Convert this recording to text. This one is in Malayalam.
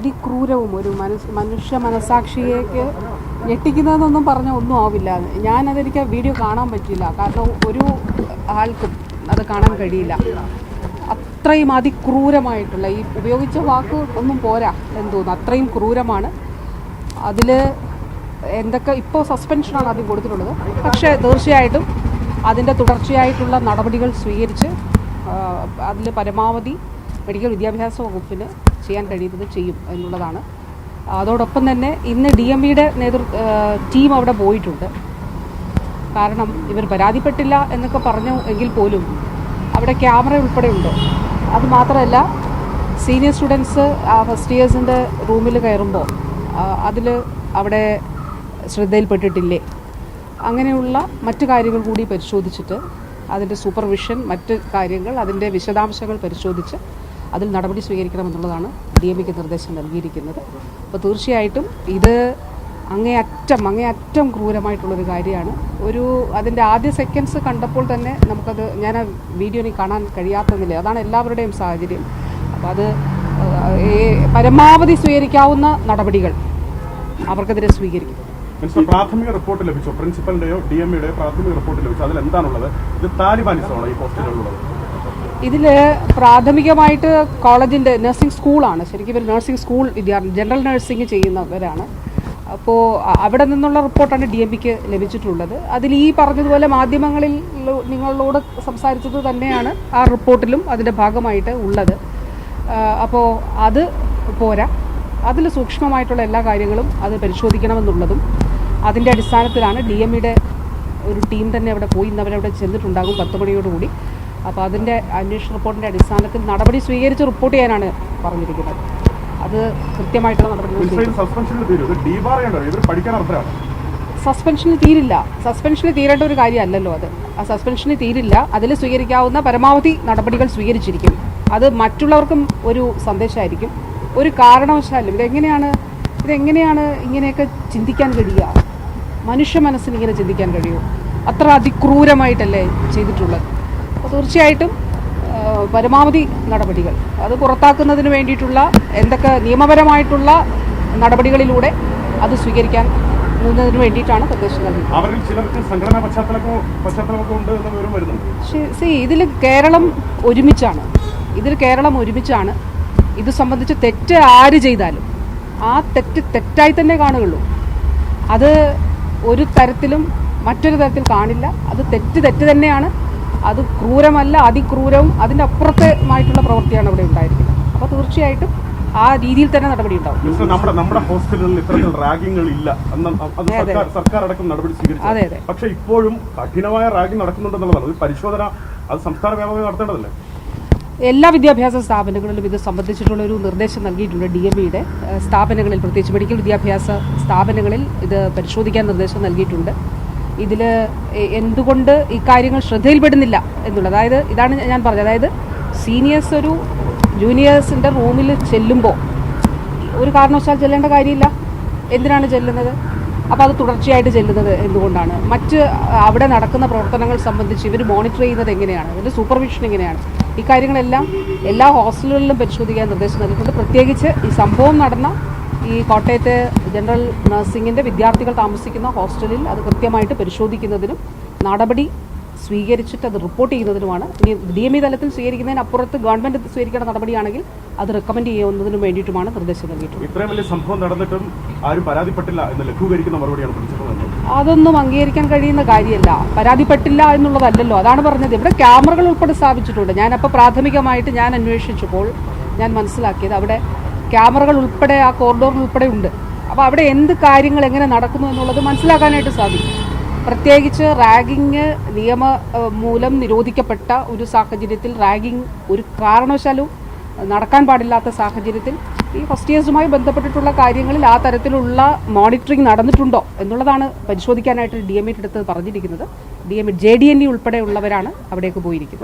അതിക്രൂരവും ഒരു മനുഷ്യ മനസാക്ഷിയേക്ക് ഞെട്ടിക്കുന്നതെന്നൊന്നും പറഞ്ഞാൽ ഒന്നും ആവില്ല. ഞാനതെനിക്ക് വീഡിയോ കാണാൻ പറ്റില്ല, കാരണം ഒരു ആൾക്കും അത് കാണാൻ കഴിയില്ല. അത്രയും അതിക്രൂരമായിട്ടുള്ള, ഈ ഉപയോഗിച്ച വാക്ക് ഒന്നും പോരാ എന്ന് തോന്നുന്നു, അത്രയും ക്രൂരമാണ്. അതിൽ എന്തൊക്കെ ഇപ്പോൾ സസ്പെൻഷനാണ് ആദ്യം കൊടുത്തിട്ടുള്ളത്, പക്ഷേ തീർച്ചയായിട്ടും അതിൻ്റെ തുടർച്ചയായിട്ടുള്ള നടപടികൾ സ്വീകരിച്ച് അതിൽ പരമാവധി മെഡിക്കൽ വിദ്യാഭ്യാസ വകുപ്പിന് ചെയ്യാൻ കഴിയുന്നത് ചെയ്യും എന്നുള്ളതാണ്. അതോടൊപ്പം തന്നെ ഇന്ന് DMEയുടെ ടീം അവിടെ പോയിട്ടുണ്ട്. കാരണം ഇവർ പരാതിപ്പെട്ടില്ല എന്നൊക്കെ പറഞ്ഞു എങ്കിൽ പോലും അവിടെ ക്യാമറ ഉൾപ്പെടെ ഉണ്ട്. അതുമാത്രമല്ല, സീനിയർ സ്റ്റുഡൻസ് ഫസ്റ്റ് ഇയേഴ്സിൻ്റെ റൂമിൽ കയറുമ്പോൾ അതിൽ അവിടെ ശ്രദ്ധയിൽപ്പെട്ടിട്ടില്ലേ, അങ്ങനെയുള്ള മറ്റു കാര്യങ്ങൾ കൂടി പരിശോധിച്ചിട്ട് അതിൻ്റെ സൂപ്പർവിഷൻ, മറ്റ് കാര്യങ്ങൾ, അതിൻ്റെ വിശദാംശങ്ങൾ പരിശോധിച്ച് അതിൽ നടപടി സ്വീകരിക്കണമെന്നുള്ളതാണ് DMEക്ക് നിർദ്ദേശം നൽകിയിരിക്കുന്നത്. അപ്പോൾ തീർച്ചയായിട്ടും ഇത് അങ്ങേയറ്റം ക്രൂരമായിട്ടുള്ളൊരു കാര്യമാണ്. അതിൻ്റെ ആദ്യ സെക്കൻഡ്സ് കണ്ടപ്പോൾ തന്നെ നമുക്കത്, ഞാൻ ആ വീഡിയോ കാണാൻ കഴിയാത്തതില്ല, അതാണ് എല്ലാവരുടെയും സാഹചര്യം. അപ്പോൾ അത് പരമാവധി സ്വീകരിക്കാവുന്ന നടപടികൾ അവർക്കെതിരെ സ്വീകരിക്കും. പ്രാഥമിക റിപ്പോർട്ട് ലഭിച്ചു, പ്രിൻസിപ്പലിന്റെയോ DMEയുടെയോ പ്രാഥമിക റിപ്പോർട്ട് ലഭിച്ചു, അതിൽ എന്താണുള്ളത്? ഇത് താലിബാനിസമാണോ ഈ പോസ്റ്റിലുള്ളത്? ഇതിൽ പ്രാഥമികമായിട്ട് കോളേജിൻ്റെ നഴ്സിംഗ് സ്കൂളാണ്, ശരിക്കും ഇവർ നഴ്സിംഗ് സ്കൂൾ ജനറൽ നഴ്സിംഗ് ചെയ്യുന്നവരാണ്. അപ്പോൾ അവിടെ നിന്നുള്ള റിപ്പോർട്ടാണ് DMEക്ക് ലഭിച്ചിട്ടുള്ളത്. അതിൽ ഈ പറഞ്ഞതുപോലെ മാധ്യമങ്ങളിൽ നിങ്ങളോട് സംസാരിച്ചത് തന്നെയാണ് ആ റിപ്പോർട്ടിലും അതിൻ്റെ ഭാഗമായിട്ട് ഉള്ളത്. അപ്പോൾ അത് പോരാ, അതിൽ സൂക്ഷ്മമായിട്ടുള്ള എല്ലാ കാര്യങ്ങളും അത് പരിശോധിക്കണമെന്നുള്ളതും അതിൻ്റെ അടിസ്ഥാനത്തിലാണ് DMEയുടെ ഒരു ടീം തന്നെ അവിടെ പോയി, ഇന്നവരവിടെ ചെന്നിട്ടുണ്ടാകും 10 മണിയോടുകൂടി. അപ്പോൾ അതിൻ്റെ അന്വേഷണ റിപ്പോർട്ടിൻ്റെ അടിസ്ഥാനത്തിൽ നടപടി സ്വീകരിച്ച് റിപ്പോർട്ട് ചെയ്യാനാണ് പറഞ്ഞിരിക്കുന്നത്. അത് കൃത്യമായിട്ടുള്ള നടപടി. സസ്പെൻഷന് തീരേണ്ട ഒരു കാര്യമല്ലല്ലോ അത്. ആ സസ്പെൻഷന് തീരില്ല. അതിൽ സ്വീകരിക്കാവുന്ന പരമാവധി നടപടികൾ സ്വീകരിച്ചിരിക്കും. അത് മറ്റുള്ളവർക്കും ഒരു സന്ദേശമായിരിക്കും. ഒരു കാരണവശാലും ഇതെങ്ങനെയാണ് ഇങ്ങനെയൊക്കെ ചിന്തിക്കാൻ കഴിയുക? മനുഷ്യ മനസ്സിന് ഇങ്ങനെ ചിന്തിക്കാൻ കഴിയുമോ? അത്ര അതിക്രൂരമായിട്ടല്ലേ ചെയ്തിട്ടുള്ളത്. അപ്പോൾ തീർച്ചയായിട്ടും പരമാവധി നടപടികൾ അത് പുറത്താക്കുന്നതിന് വേണ്ടിയിട്ടുള്ള എന്തൊക്കെ നിയമപരമായിട്ടുള്ള നടപടികളിലൂടെ അത് സ്വീകരിക്കാൻ വേണ്ടിയിട്ടാണ് നിർദ്ദേശം നൽകുന്നത്. ഇതിൽ കേരളം ഒരുമിച്ചാണ്. ഇത് സംബന്ധിച്ച് തെറ്റ് ആര് ചെയ്താലും ആ തെറ്റായി തന്നെ കാണുകയുള്ളൂ. അത് ഒരു തരത്തിലും മറ്റൊരു തരത്തിൽ കാണില്ല. അത് തെറ്റ് തന്നെയാണ്. അത് ക്രൂരമല്ല, അതിക്രൂരവും അതിൻ്റെ അപ്പുറത്തുമായിട്ടുള്ള പ്രവൃത്തിയാണ് ഇവിടെ ഉണ്ടായിരിക്കുന്നത്. അപ്പോൾ തീർച്ചയായിട്ടും ആ രീതിയിൽ തന്നെ നടപടി ഉണ്ടാവും. നമ്മുടെ ഹോസ്പിറ്റലുകളിൽ ഇത്തരത്തിൽ റാഗിങ്ങൾ ഇല്ല, സർക്കാർ അടക്കം നടപടി സ്വീകരിച്ചു. അതെ, പക്ഷേ ഇപ്പോഴും കഠിനമായ റാഗിങ് നടക്കുന്നുണ്ടെന്നുള്ളതാണ്. ഒരു പരിശോധന അത് സംസ്ഥാന വ്യാപകമായി നടത്തേണ്ടതല്ലേ? എല്ലാ വിദ്യാഭ്യാസ സ്ഥാപനങ്ങളിലും ഇത് സംബന്ധിച്ചിട്ടുള്ള ഒരു നിർദ്ദേശം നൽകിയിട്ടുണ്ട്. DMEയുടെ സ്ഥാപനങ്ങളിൽ, പ്രത്യേകിച്ച് മെഡിക്കൽ വിദ്യാഭ്യാസ സ്ഥാപനങ്ങളിൽ ഇത് പരിശോധിക്കാൻ നിർദ്ദേശം നൽകിയിട്ടുണ്ട്. ഇതിൽ എന്തുകൊണ്ട് ഇക്കാര്യങ്ങൾ ശ്രദ്ധയിൽപ്പെടുന്നില്ല എന്നുള്ളത്, അതായത് ഇതാണ് ഞാൻ പറഞ്ഞത്, അതായത് സീനിയേഴ്സ് ഒരു ജൂനിയേഴ്സിൻ്റെ റൂമിൽ ചെല്ലുമ്പോൾ ഒരു കാരണവശാൽ ചെല്ലേണ്ട കാര്യമില്ല. എന്തിനാണ് ചെല്ലുന്നത്? അപ്പോൾ അത് തുടർച്ചയായിട്ട് ചെല്ലുന്നത് എന്തുകൊണ്ടാണ്? അവിടെ നടക്കുന്ന പ്രവർത്തനങ്ങൾ സംബന്ധിച്ച് ഇവർ മോണിറ്റർ ചെയ്യുന്നത് എങ്ങനെയാണ്? അതിൻ്റെ സൂപ്പർവിഷൻ എങ്ങനെയാണ്? ഇക്കാര്യങ്ങളെല്ലാം എല്ലാ ഹോസ്റ്റലുകളിലും പരിശോധിക്കാൻ നിർദ്ദേശം നൽകിയിട്ടുണ്ട്. പ്രത്യേകിച്ച് ഈ സംഭവം നടന്ന ഈ കോട്ടയത്തെ ജനറൽ നഴ്സിംഗിൻ്റെ വിദ്യാർത്ഥികൾ താമസിക്കുന്ന ഹോസ്റ്റലിൽ അത് കൃത്യമായിട്ട് പരിശോധിക്കുന്നതിനും നടപടി സ്വീകരിച്ചിട്ട് അത് റിപ്പോർട്ട് ചെയ്യുന്നതിനുമാണ്. ഇനി DME തലത്തിൽ സ്വീകരിക്കുന്നതിനപ്പുറത്ത് ഗവൺമെൻറ് സ്വീകരിക്കേണ്ട നടപടിയാണെങ്കിൽ അത് റെക്കമെൻഡ് ചെയ്യുന്നതിനും വേണ്ടിയിട്ടുമാണ് നിർദ്ദേശം നൽകിയിട്ടുള്ളത്. ഇത്രയും വലിയ സംഭവം നടന്നിട്ടും ആരും പരാതിപ്പെട്ടില്ല എന്ന് ലഘൂകരിക്കുന്ന മറുപടിയാണ് പ്രിൻസിപ്പൽ. അതൊന്നും അംഗീകരിക്കാൻ കഴിയുന്ന കാര്യമല്ല. പരാതിപ്പെട്ടില്ല എന്നുള്ളതല്ലല്ലോ, അതാണ് പറഞ്ഞത്. ഇവിടെ ക്യാമറകൾ ഉൾപ്പെടെ സ്ഥാപിച്ചിട്ടുണ്ട്. ഞാനപ്പോൾ പ്രാഥമികമായിട്ട് ഞാൻ അന്വേഷിച്ചപ്പോൾ ഞാൻ മനസ്സിലാക്കിയത് അവിടെ ക്യാമറകൾ ഉൾപ്പെടെ ആ കോറിഡോറിൽ ഉൾപ്പെടെ ഉണ്ട്. അപ്പോൾ അവിടെ എന്ത് കാര്യങ്ങൾ എങ്ങനെ നടക്കുന്നു എന്നുള്ളത് മനസ്സിലാക്കാനായിട്ട് സാധിക്കും. പ്രത്യേകിച്ച് റാഗിങ് മൂലം നിരോധിക്കപ്പെട്ട ഒരു സാഹചര്യത്തിൽ, റാഗിങ് ഒരു കാരണവശാലും നടക്കാൻ പാടില്ലാത്ത സാഹചര്യത്തിൽ ഈ ഫസ്റ്റ് ഇയേഴ്സുമായി ബന്ധപ്പെട്ടിട്ടുള്ള കാര്യങ്ങളിൽ ആ തരത്തിലുള്ള മോണിറ്ററിംഗ് നടന്നിട്ടുണ്ടോ എന്നുള്ളതാണ് പരിശോധിക്കാനായിട്ട് DMEയുടെ അടുത്ത് പറഞ്ഞിരിക്കുന്നത്. JDNE ഉൾപ്പെടെയുള്ളവരാണ് അവിടേക്ക് പോയിരിക്കുന്നത്.